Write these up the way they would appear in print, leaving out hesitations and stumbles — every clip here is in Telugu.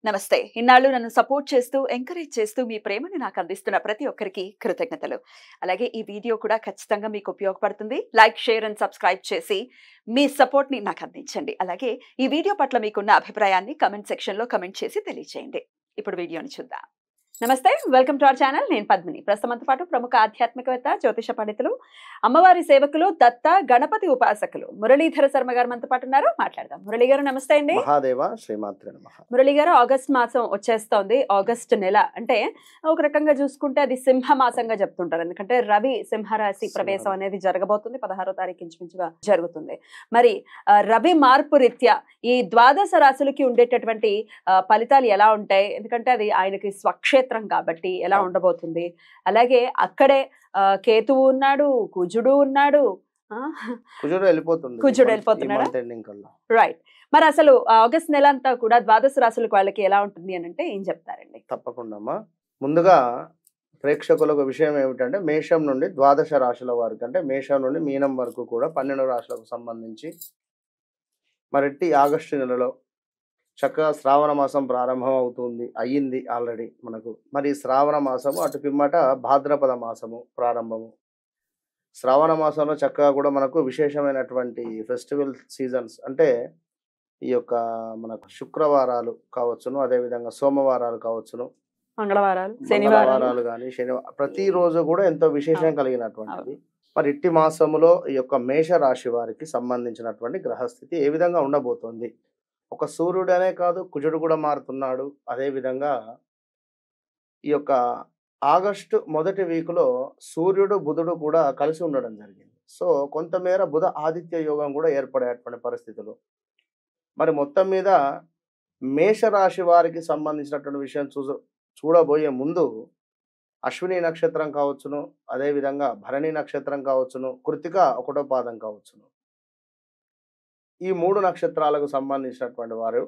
నమస్తే. ఇన్నాళ్ళు నన్ను సపోర్ట్ చేస్తూ, ఎంకరేజ్ చేస్తూ మీ ప్రేమని నాకు అందిస్తున్న ప్రతి ఒక్కరికి కృతజ్ఞతలు. అలాగే ఈ వీడియో కూడా ఖచ్చితంగా మీకు ఉపయోగపడుతుంది. లైక్, షేర్ అండ్ సబ్స్క్రైబ్ చేసి మీ సపోర్ట్‌ని నాకు అందించండి. అలాగే ఈ వీడియో పట్ల మీకున్న అభిప్రాయాన్ని కామెంట్ సెక్షన్‌లో కామెంట్ చేసి తెలియజేయండి. ఇప్పుడు వీడియోని చూద్దాం. నమస్తే. Welcome to our channel. నేను పద్మిని. ప్రస్తుతంతో పాటు ప్రముఖ ఆధ్యాత్మికవేత్త, జ్యోతిష పండితులు, అమ్మవారి సేవకులు, దత్త, గణపతి ఉపాసకులు మురళీధర శర్మ గారు మనతో పాటు ఉన్నారు. మాట్లాడదాం. మురళి గారు నమస్తే అండి. మహాదేవ శ్రీమాత్రే నమః. మురళి గారు, ఆగస్ట్ మాసం వచ్చేస్తోంది. ఆగస్ట్ నెల అంటే ఒక రకంగా చూసుకుంటే అది సింహ మాసంగా చెప్తుంటారు. ఎందుకంటే రవి సింహరాశి ప్రవేశం అనేది జరగబోతుంది. 16వ తారీఖు ఇంచుమించుగా జరుగుతుంది. మరి రవి మార్పు రీత్యా ఈ ద్వాదశ రాశులకి ఉండేటటువంటి ఫలితాలు ఎలా ఉంటాయి? ఎందుకంటే అది ఆయనకి స్వక్షేత్రం కాబట్టి ఎలా ఉండబోతుంది? అలాగే అక్కడే కేతువు ఉన్నాడు, కుజుడు ఉన్నాడు. కుజుడు వెళ్ళిపోతున్నాడా? రైట్. మరి అసలు ఆగస్ట్ నెల అంతా కూడా ద్వాదశ రాశులకు వాళ్ళకి ఎలా ఉంటుంది అని అంటే ఏం చెప్తారండి? తప్పకుండా అమ్మా. ముందుగా ప్రేక్షకులకు విషయం ఏమిటంటే, మేషం నుండి ద్వాదశ రాశుల వారికి, అంటే మేషం నుండి మీనం వరకు కూడా 12 రాశులకు సంబంధించి మరిట్టి ఆగస్టు నెలలో చక్కగా శ్రావణ మాసం ప్రారంభం అవుతుంది, అయ్యింది ఆల్రెడీ మనకు. మరి శ్రావణ మాసము అటు పిమ్మట భాద్రపద మాసము ప్రారంభము. శ్రావణ మాసంలో చక్కగా కూడా మనకు విశేషమైనటువంటి ఫెస్టివల్ సీజన్స్, అంటే ఈ యొక్క మనకు శుక్రవారాలు కావచ్చును, అదేవిధంగా సోమవారాలు కావచ్చును, మంగళవారాలు కానీ శనివారం, ప్రతిరోజు కూడా ఎంతో విశేషం కలిగినటువంటిది. మరి ఇట్టి మాసములో ఈ యొక్క మేష రాశి వారికి సంబంధించినటువంటి గ్రహస్థితి ఏ విధంగా ఉండబోతోంది? ఒక సూర్యుడనే కాదు, కుజుడు కూడా మారుతున్నాడు. అదేవిధంగా ఈ యొక్క ఆగస్టు మొదటి వీక్లో సూర్యుడు బుధుడు కూడా కలిసి ఉండడం జరిగింది. సో కొంతమేర బుధ ఆదిత్య యోగం కూడా ఏర్పడేటువంటి పరిస్థితులు. మరి మొత్తం మీద మేషరాశి వారికి సంబంధించినటువంటి విషయం చూడబోయే ముందు అశ్విని నక్షత్రం కావచ్చును, అదేవిధంగా భరణి నక్షత్రం కావచ్చును, కృతిక 1వ పాదం కావచ్చును, ఈ 3 నక్షత్రాలకు సంబంధించినటువంటి వారు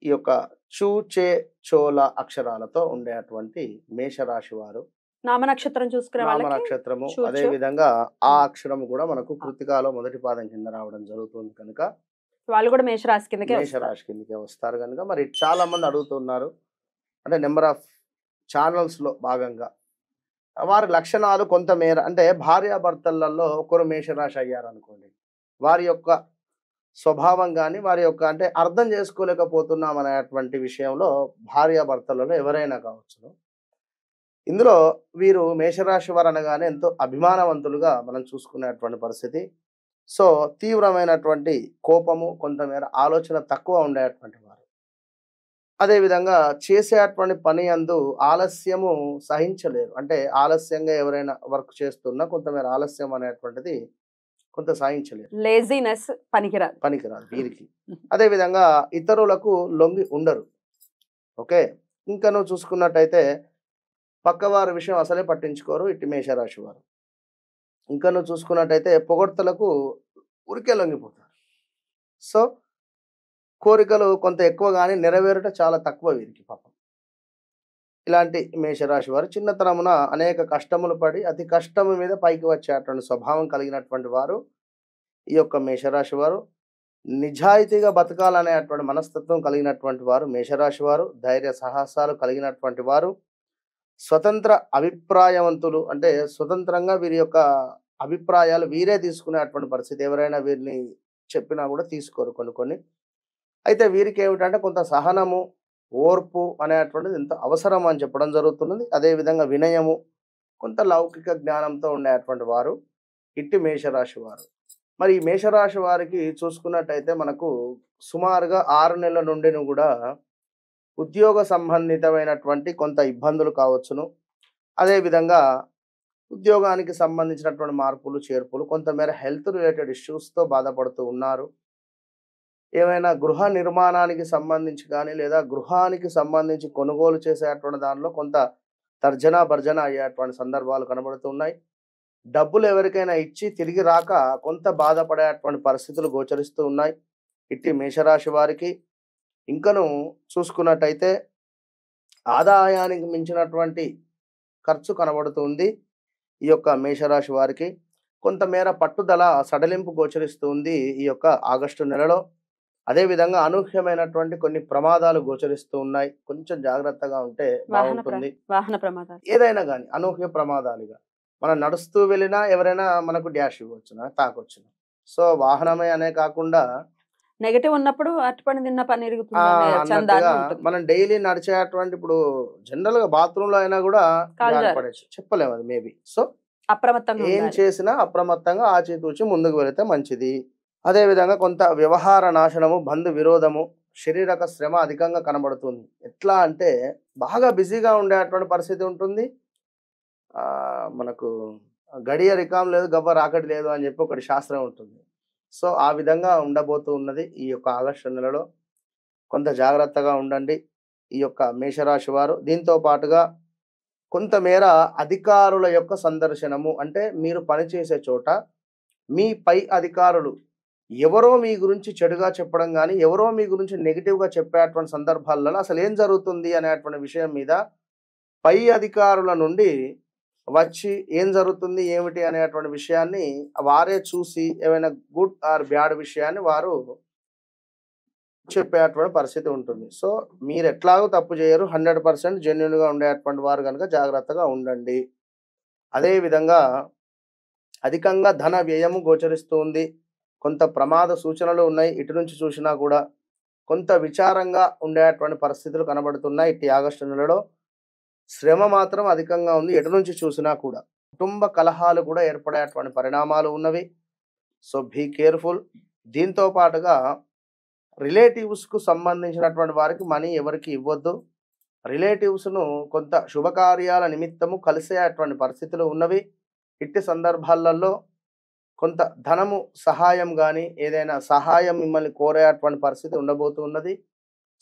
ఈ యొక్క చూ, చే, చోళ అక్షరాలతో ఉండేటువంటి మేషరాశి వారు, నామనక్షత్రం చూసుకునే నామనక్షత్రము, అదే విధంగా ఆ అక్షరము కూడా మనకు కృతికాలో మొదటి పాదం కింద రావడం జరుగుతుంది కనుక వాళ్ళు కూడా మేషరాశి కిందకే వస్తారు కనుక మరి చాలా మంది అడుగుతున్నారు, అంటే నెంబర్ ఆఫ్ ఛానల్స్ లో భాగంగా వారి లక్షణాలు కొంతమేర, అంటే భార్యాభర్తలలో ఒకరు మేషరాశి అయ్యారనుకోండి, వారి యొక్క స్వభావం కానీ వారి యొక్క, అంటే అర్థం చేసుకోలేకపోతున్నాం అనేటువంటి విషయంలో భార్యాభర్తలలో ఎవరైనా కావచ్చు. ఇందులో వీరు మేషరాశి వారు అనగానే ఎంతో అభిమానవంతులుగా మనం చూసుకునేటువంటి పరిస్థితి. సో తీవ్రమైనటువంటి కోపము, కొంతమేర ఆలోచన తక్కువ ఉండేటువంటి వారు. అదేవిధంగా చేసేటువంటి పని అందు ఆలస్యము సహించలేరు, అంటే ఆలస్యంగా ఎవరైనా వర్క్ చేస్తున్నా కొంతమేర ఆలస్యం అనేటువంటిది కొంత సాధించలేరు. లేజినెస్ పనికిరాదు వీరికి. అదేవిధంగా ఇతరులకు లొంగి ఉండరు. ఓకే, ఇంకా నువ్వు చూసుకున్నట్టయితే పక్కవారి విషయం అసలే పట్టించుకోరు ఇటు మేషరాశి వారు. ఇంకా నువ్వు చూసుకున్నట్టయితే పొగడ్తలకు ఊరికే లొంగిపోతారు. సో కోరికలు కొంత ఎక్కువ కానీ నెరవేరుట చాలా తక్కువ వీరికి పాపం. ఇలాంటి మేషరాశి వారు చిన్నతనమున అనేక కష్టములు పడి అతి కష్టము మీద పైకి వచ్చేటువంటి స్వభావం కలిగినటువంటి వారు ఈ యొక్క మేషరాశి వారు. నిజాయితీగా బతకాలనేటువంటి మనస్తత్వం కలిగినటువంటి వారు మేషరాశి వారు. ధైర్య సాహసాలు కలిగినటువంటి వారు. స్వతంత్ర అభిప్రాయవంతులు, అంటే స్వతంత్రంగా వీరి యొక్క అభిప్రాయాలు వీరే తీసుకునేటువంటి పరిస్థితి. ఎవరైనా వీరిని చెప్పినా కూడా తీసుకోరు కొన్ని. అయితే వీరికి ఏమిటంటే కొంత సహనము, ఓర్పు అనేటువంటిది ఎంత అవసరం అని చెప్పడం జరుగుతున్నది. అదేవిధంగా వినయము, కొంత లౌకిక జ్ఞానంతో ఉండేటువంటి వారు ఇట్టి మేషరాశి వారు. మరి ఈ మేషరాశి వారికి చూసుకున్నట్టయితే మనకు సుమారుగా 6 నెలల నుండి కూడా ఉద్యోగ సంబంధితమైనటువంటి కొంత ఇబ్బందులు కావచ్చును. అదేవిధంగా ఉద్యోగానికి సంబంధించినటువంటి మార్పులు చేర్పులు, కొంతమేర హెల్త్ రిలేటెడ్ ఇష్యూస్తో బాధపడుతూ ఉన్నారు. ఏమైనా గృహ నిర్మాణానికి సంబంధించి కానీ లేదా గృహానికి సంబంధించి కొనుగోలు చేసేటువంటి దానిలో కొంత తర్జన భర్జన అయ్యేటువంటి సందర్భాలు కనబడుతున్నాయి. డబ్బులు ఎవరికైనా ఇచ్చి తిరిగి రాక కొంత బాధపడేటువంటి పరిస్థితులు గోచరిస్తూ ఉన్నాయి ఇట్టి మేషరాశి వారికి. ఇంకను చూసుకున్నట్టయితే ఆదాయానికి మించినటువంటి ఖర్చు కనబడుతుంది ఈ యొక్క మేషరాశి వారికి. కొంతమేర పట్టుదల సడలింపు గోచరిస్తుంది ఈ యొక్క ఆగస్టు నెలలో. అదే విధంగా అనూహ్యమైనటువంటి కొన్ని ప్రమాదాలు గోచరిస్తూ ఉన్నాయి. కొంచెం జాగ్రత్తగా ఉంటే బాగుంటుంది. వాహన ప్రమాదాలు. ఏదైనా గాని అనూహ్య ప్రమాదాలుగా. మనం నడుస్తూ వెళ్ళినా ఎవరైనా మనకు డ్యాష్ ఇవ్వచ్చునా, తాకొచ్చును. సో, వాహనమే అనే కాకుండా నెగెటివ్ ఉన్నప్పుడు అరటిపండు తిన్న పని ఇరుగుతుందనే అన్నట్టుగా చందాన్ని ఉంటుంది. మనం డైలీ నడిచేటువంటి ఇప్పుడు జనరల్‌గా బాత్రూమ్‌లో అయినా గూడా కాలు జారి జారొచ్చు. పడొచ్చు. చెప్పలేము అది మేబీ. సో, అప్రమత్తంగా ఏం ఉండాలి. చేసినా అప్రమత్తంగా ఆచితూచి ముందుకు వెళితే మంచిది. అదే విధంగా కొంత వ్యవహార నాశనము, బంధు విరోధము, శారీరక శ్రమ అధికంగా కనబడుతుంది. ఎట్లా అంటే బాగా బిజీగా ఉండేటువంటి పరిస్థితి ఉంటుంది. మనకు గడియ రికాం లేదు, గవ్వ రాకడి లేదు అని చెప్పి ఒకటి శాస్త్రం ఉంటుంది. సో, ఆ విధంగా ఉండబోతూ ఉన్నది ఈ యొక్క ఆగస్టు నెలలో. కొంత జాగ్రత్తగా ఉండండి ఈ యొక్క మేషరాశి వారు. దీంతో పాటుగా కొంతమేర అధికారుల యొక్క సందర్శనము అంటే మీరు పనిచేసే చోట మీ పై అధికారులు ఎవరో మీ గురించి చెడుగా చెప్పడం గాని, ఎవరో మీ గురించి నెగెటివ్‌గా చెప్పేటువంటి సందర్భాలలో అసలేం జరుగుతుంది అనేటువంటి విషయం మీద పై అధికారుల నుండి వచ్చి ఏం జరుగుతుంది, ఏమిటి అనేటువంటి విషయాన్ని వారే చూసి ఏమైనా గుడ్ ఆర్ బ్యాడ్ విషయాన్ని వారు చెప్పేటువంటి పరిస్థితి ఉంటుంది. సో, మీరెట్లాగో తప్పు చేయరు. 100% జెన్యూన్‌గా ఉండేటువంటి వారు గనుక జాగ్రత్తగా ఉండండి. అదే విధంగా అధికంగా ధన వ్యయము గోచరిస్తూ ఉంది. కొంత ప్రమాద సూచనలు ఉన్నాయి. ఇటు నుంచి చూసినా కూడా కొంత విచారంగా ఉండేటువంటి పరిస్థితులు కనబడుతున్నాయి. ఇట్టి ఆగస్టు నెలలో శ్రమ మాత్రం అధికంగా ఉంది. ఎటు నుంచి చూసినా కూడా. కుటుంబ కలహాలు కూడా ఏర్పడేటువంటి పరిణామాలు ఉన్నవి. So, be careful. దీంతో పాటుగా రిలేటివ్స్‌కు సంబంధించినటువంటి వారికి మనీ ఎవరికీ ఇవ్వొద్దు. రిలేటివ్స్‌ను కొంత శుభకార్యాల నిమిత్తము కలిసేటువంటి పరిస్థితులు ఉన్నవి. ఇట్టి సందర్భాలలో కొంత ధనము సహాయం గాని, ఏదైనా సహాయం మిమ్మల్ని కోరేటువంటి పరిస్థితి ఉండబోతూ ఉన్నది.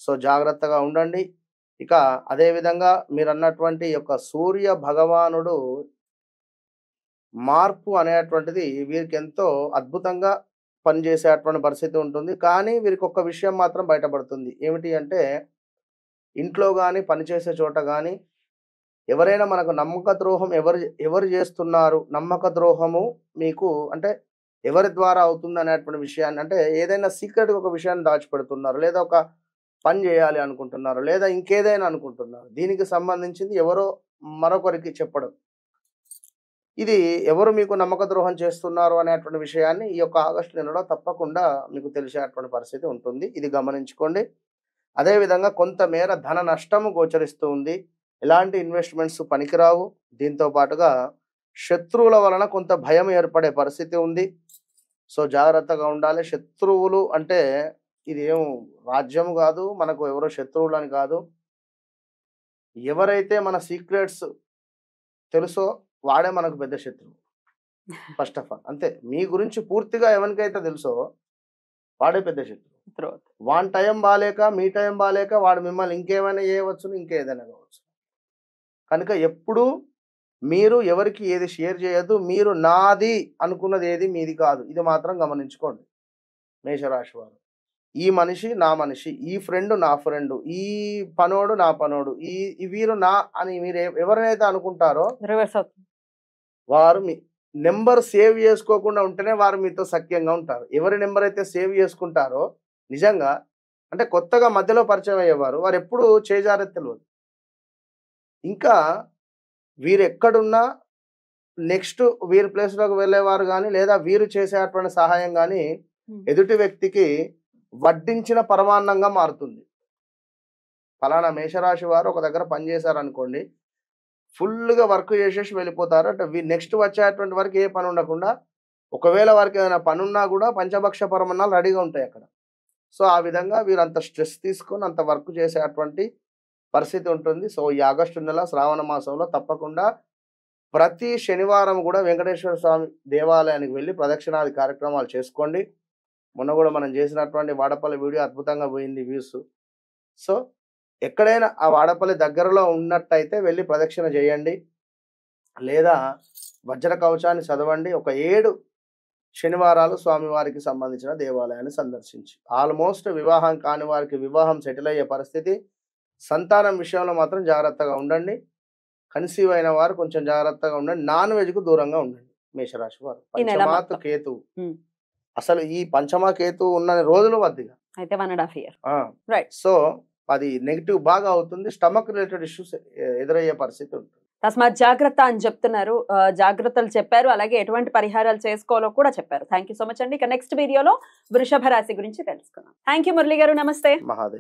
సో, జాగ్రత్తగా ఉండండి. ఇక అదే విధంగా మీరన్నటువంటి యొక్క సూర్య భగవానుడు మార్పు అనేటువంటిది వీరికెంతో అద్భుతంగా పనిచేసేటువంటి పరిస్థితి ఉంటుంది. కానీ వీరికొక్క విషయం మాత్రం బయటపడుతుంది. ఏమిటి అంటే ఇంట్లో గాని, పనిచేసే చోట గాని ఎవరైనా మనకు నమ్మక ద్రోహం ఎవరు చేస్తున్నారు? నమ్మక ద్రోహము మీకు అంటే ఎవరి ద్వారా అవుతుందనేటువంటి విషయాన్ని అంటే ఏదైనా సీక్రెట్‌గా ఒక విషయాన్ని దాచిపెడుతున్నారు. లేదా ఒక పని చేయాలి అనుకుంటున్నారు. లేదా ఇంకేదైనా అనుకుంటున్నారు. దీనికి సంబంధించింది ఎవరో మరొకరికి చెప్పడం. ఇది ఎవరు మీకు నమ్మక ద్రోహం చేస్తున్నారు అనేటువంటి విషయాన్ని ఈ యొక్క ఆగస్టు నెలలో తప్పకుండా మీకు తెలిసేటువంటి పరిస్థితి ఉంటుంది. ఇది గమనించుకోండి. అదే విధంగా కొంతమేర ధన నష్టము గోచరిస్తూ ఉంది. ఎలాంటి ఇన్వెస్ట్‌మెంట్స్ పనికిరావు. దీంతో పాటుగా శత్రువుల వలన కొంత భయం ఏర్పడే పరిస్థితి ఉంది. సో, జాగ్రత్తగా ఉండాలి. శత్రువులు అంటే ఇదేం రాజ్యం గాదు. మనకు ఎవరో శత్రువులని కాదు. ఎవరైతే మన సీక్రెట్స్ తెలుసో వాడే మనకు పెద్ద శత్రువు. First of all. అంతే. మీ గురించి పూర్తిగా ఎవనికైతే తెలుసో వాడే పెద్ద శత్రువు. వాని టైం బాలేక, మీ టైం బాలేక వాడు మిమ్మల్ని ఇంకేమైనా చేయవచ్చును, ఇంకేదైనా కావచ్చు. కనుక ఎప్పుడూ మీరు ఎవరికి ఏది షేర్ చేయొద్దు. మీరు నాది అనుకున్నది ఏది మీది కాదు. ఇది మాత్రం గమనించుకోండి మేషరాశి వారు. ఈ మనిషి నా మనిషి, ఈ ఫ్రెండ్ నా ఫ్రెండ్, ఈ పనోడు నా పనోడు, ఈ వీరు నా అని మీరు ఎవరినైతే అనుకుంటారో రివర్స్ అవుతుంది. వారు మీ నంబర్ సేవ్ చేసుకోకుండా ఉంటేనే వారు మీతో సఖ్యంగా ఉంటారు. ఎవరి నంబర్ అయితే సేవ్ చేసుకుంటారో నిజంగా అంటే కొత్తగా మధ్యలో పరిచయం అయ్యేవారు వారెప్పుడు చేజారేది తెలవదు. ఇంకా వీరెక్కడున్నా నెక్స్ట్ వీరి ప్లేస్‌లోకి వెళ్ళేవారు గాని, లేదా వీరు చేసేటువంటి సహాయం గాని ఎదుటి వ్యక్తికి వడ్డించిన పరమాన్నంగా మారుతుంది. ఫలానా మేషరాశి వారు ఒక దగ్గర పని చేశారనుకోండి, ఫుల్‌గా వర్క్ చేసేసి వెళ్ళిపోతారు. అంటే నెక్స్ట్ వచ్చేటువంటి వారికి ఏ పని ఉండకుండా, ఒకవేళ వారికి ఏదైనా పనున్నా కూడా పంచభక్ష పరమాన్నాలు రెడీగా ఉంటాయి అక్కడ. సో, ఆ విధంగా వీరంత స్ట్రెస్ తీసుకొని అంత వర్క్ చేసేటువంటి పరిస్థితి ఉంటుంది. సో, ఈ ఆగస్టు నెల శ్రావణ మాసంలో తప్పకుండా ప్రతి శనివారం కూడా వెంకటేశ్వర స్వామి దేవాలయానికి వెళ్లి ప్రదక్షిణాది కార్యక్రమాలు చేసుకోండి. మొన్న కూడా మనం చేసినటువంటి వాడపల్లి వీడియో అద్భుతంగా పోయింది వ్యూస్. సో, ఎక్కడైనా ఆ వాడపల్లి దగ్గరలో ఉన్నట్టయితే వెళ్లి ప్రదక్షిణ చేయండి. లేదా వజ్ర కవచాన్ని చదవండి. ఒక 7 శనివారాలు స్వామివారికి సంబంధించిన దేవాలయాన్ని సందర్శించి ఆల్మోస్ట్ వివాహం కాని వారికి వివాహం సెటిల్ అయ్యే పరిస్థితి. సంతానం విషయంలో మాత్రం జాగ్రత్తగా ఉండండి. కన్సీవ్ అయిన వారు కొంచెం జాగ్రత్తగా ఉండండి. నాన్ వెజ్‌కు దూరంగా ఉండండి మేషరాశి వారు. ఈ నెల పంచమాత్ మొత్తం. కేతువు. హ్మ్. అసలు ఈ పంచమ కేతువు ఉన్న రోజులు వద్దిగా. అయితే 1.5 year. Right. సో అది నెగిటివ్ బాగా అవుతుంది, స్టమక్ రిలేటెడ్ ఇష్యూస్ ఎదురయ్యే పరిస్థితి ఉంటుంది. తస్మాత్ జాగ్రత్త అని చెప్తున్నారు, జాగ్రత్తలు చెప్పారు, అలాగే ఎటువంటి పరిహారాలు చేసుకోవాలో కూడా చెప్పారు. థ్యాంక్ యూ సో మచ్ అండి. ఇక నెక్స్ట్ వీడియోలో వృషభ రాశి గురించి తెలుసుకుందాం. థ్యాంక్ యూ మురళి గారు, నమస్తే. మహాదేవ.